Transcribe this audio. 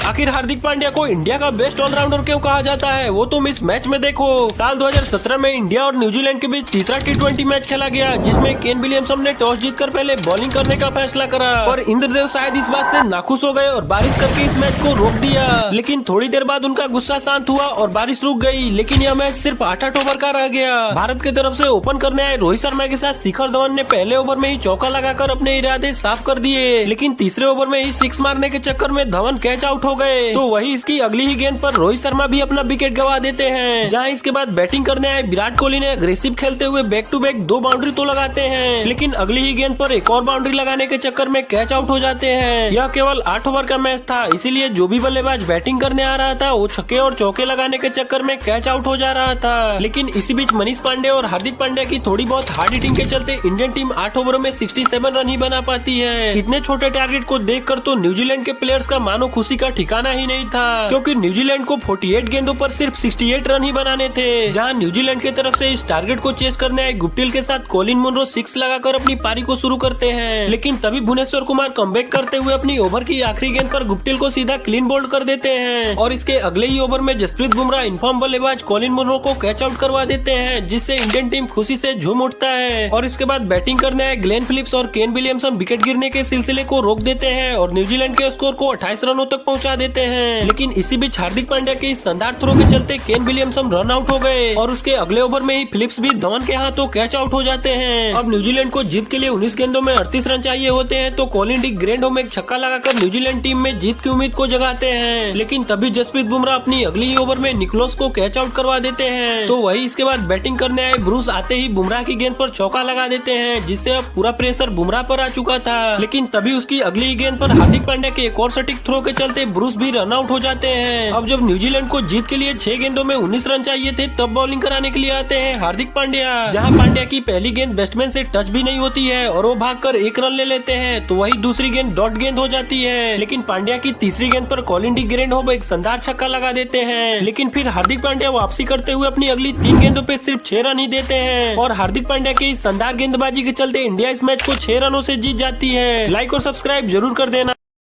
आखिर हार्दिक पांड्या को इंडिया का बेस्ट ऑलराउंडर क्यों कहा जाता है, वो तुम इस मैच में देखो। साल 2017 में इंडिया और न्यूजीलैंड के बीच तीसरा T20 मैच खेला गया, जिसमें केन विलियमसन ने टॉस जीतकर पहले बॉलिंग करने का फैसला करा, पर इंद्रदेव शायद इस बात से नाखुश हो गए और बारिश करके इस मैच को रोक दिया। लेकिन थोड़ी देर बाद उनका गुस्सा शांत हुआ और बारिश रुक गई, लेकिन यह मैच सिर्फ 8 ओवर का रह गया। भारत की तरफ से ओपन करने आए रोहित शर्मा के साथ शिखर धवन ने पहले ओवर में ही चौका लगाकर अपने इरादे साफ कर दिए, लेकिन तीसरे ओवर में ही 6 मारने के चक्कर में धवन कैच आउट हो गए। तो वही इसकी अगली ही गेंद पर रोहित शर्मा भी अपना विकेट गवा देते हैं, जहां इसके बाद बैटिंग करने आए विराट कोहली ने अग्रेसिव खेलते हुए बैक टू बैक 2 बाउंड्री तो लगाते हैं, लेकिन अगली ही गेंद पर एक और बाउंड्री लगाने के चक्कर में कैच आउट हो जाते हैं। यह केवल 8 ओवर का मैच था, इसीलिए जो भी बल्लेबाज बैटिंग करने आ रहा था वो छक्के और चौके लगाने के चक्कर में कैच आउट हो जा रहा था। लेकिन इसी बीच मनीष पांडे और हार्दिक पांड्या की थोड़ी बहुत हार्ड हिटिंग के चलते इंडियन टीम 8 ओवरों में 67 रन ही बना पाती है। इतने छोटे टारगेट को देखकर तो न्यूजीलैंड के प्लेयर्स का मानो खुशी का ठिकाना ही नहीं था, क्योंकि न्यूजीलैंड को 48 गेंदों पर सिर्फ 68 रन ही बनाने थे। जहां न्यूजीलैंड की तरफ से इस टारगेट को चेस करने आए गुप्टिल के साथ कॉलिन मुनरो 6 लगाकर अपनी पारी को शुरू करते हैं, लेकिन तभी भुवनेश्वर कुमार कमबैक करते हुए अपनी ओवर की आखिरी गेंद पर गुप्टिल को सीधा क्लीन बोल्ड कर देते हैं और इसके अगले ही ओवर में जसप्रीत बुमराह इनफॉर्म बल्लेबाज कॉलिन मुनरो को कैच आउट करवा देते हैं, जिससे इंडियन टीम खुशी से झूम उठता है। और इसके बाद बैटिंग करने आए ग्लेन फिलिप्स और केन विलियमसन विकेट गिरने के सिलसिले को रोक देते हैं और न्यूजीलैंड के स्कोर को 28 रनों तक पहुंचा देते हैं। लेकिन इसी बीच हार्दिक पांड्या के इस शानदार थ्रो के चलते केन विलियमसन रन आउट हो गए और उसके अगले ओवर में ही फिलिप्स भी धवन के हाथों कैच आउट हो जाते हैं। अब न्यूजीलैंड को जीत के लिए 19 गेंदों में 38 रन चाहिए होते हैं, तो कॉलिन डी ग्रैंडहोम एक छक्का लगाकर न्यूजीलैंड टीम में जीत की उम्मीद को जगाते हैं, लेकिन तभी जसप्रीत बुमराह अपनी अगली ही ओवर में निकोलस को कैच आउट करवा देते हैं। तो वही इसके बाद बैटिंग करने आए ब्रूस आते ही बुमराह की गेंद पर चौका लगा देते हैं, जिससे अब पूरा प्रेशर बुमराह पर आ चुका था। लेकिन तभी उसकी अगली ही गेंद पर हार्दिक पांड्या के एक और सटीक थ्रो के चलते ब्रूस भी रन आउट हो जाते हैं। अब जब न्यूजीलैंड को जीत के लिए 6 गेंदों में 19 रन चाहिए थे, तब बॉलिंग कराने के लिए आते हैं हार्दिक पांड्या, जहां पांड्या की पहली गेंद बैट्समैन से टच भी नहीं होती है और वो भागकर 1 रन ले लेते हैं। तो वही दूसरी गेंद डॉट गेंद हो जाती है, लेकिन पांड्या की तीसरी गेंद पर कॉलिन डी ग्रैंडहोम एक शानदार छक्का लगा देते हैं। लेकिन फिर हार्दिक पांड्या वापसी करते हुए अपनी अगली 3 गेंदों पे सिर्फ 6 रन ही देते हैं और हार्दिक पांड्या की इस शानदार गेंदबाजी के चलते इंडिया इस मैच को 6 रनों से जीत जाती है। लाइक और सब्सक्राइब जरूर कर देना।